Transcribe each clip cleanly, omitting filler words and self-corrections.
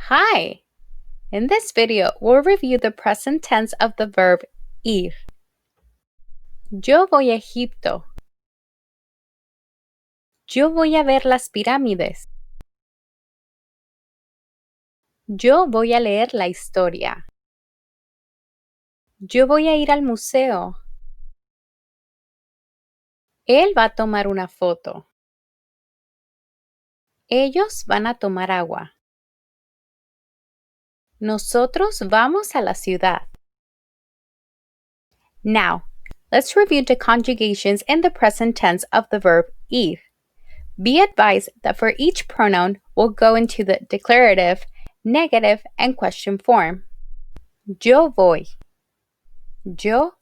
Hi! In this video, we'll review the present tense of the verb ir. Yo voy a Egipto. Yo voy a ver las pirámides. Yo voy a leer la historia. Yo voy a ir al museo. Él va a tomar una foto. Ellos van a tomar agua. Nosotros vamos a la ciudad. Now, let's review the conjugations in the present tense of the verb ir. Be advised that for each pronoun, we'll go into the declarative, negative, and question form. Yo voy. Yo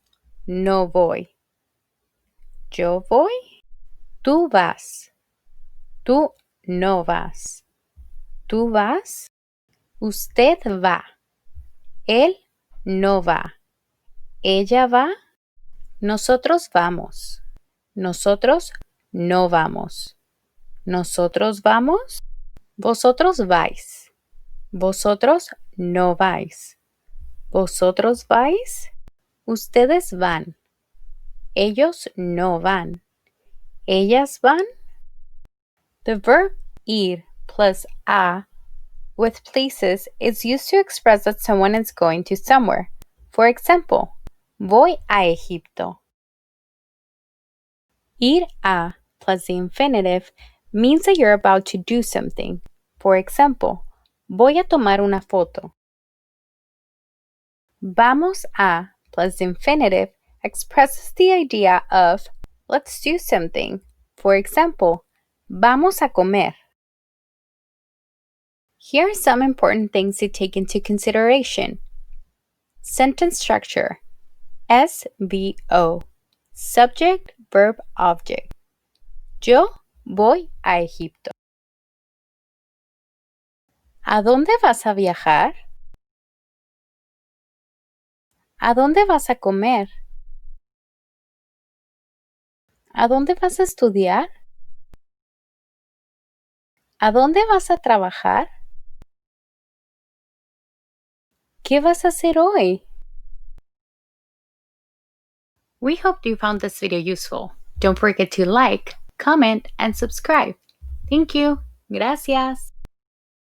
no voy. Yo voy. Tú vas. Tú no vas. Tú vas. Usted va. Él no va. Ella va. Nosotros vamos. Nosotros no vamos. Nosotros vamos. Vosotros vais. Vosotros no vais. Vosotros vais. Ustedes van. Ellos no van. Ellas van. The verb ir plus a with places is used to express that someone is going to somewhere. For example, voy a Egipto. Ir a plus the infinitive means that you're about to do something. For example, voy a tomar una foto. Vamos a plus the infinitive expresses the idea of let's do something. For example, vamos a comer. Here are some important things to take into consideration. Sentence structure. SVO. Subject, verb, object. Yo voy a Egipto. ¿A dónde vas a viajar? ¿A dónde vas a comer? ¿A dónde vas a estudiar? ¿A dónde vas a trabajar? ¿Qué vas a hacer hoy? We hope you found this video useful. Don't forget to like, comment, and subscribe. Thank you. Gracias.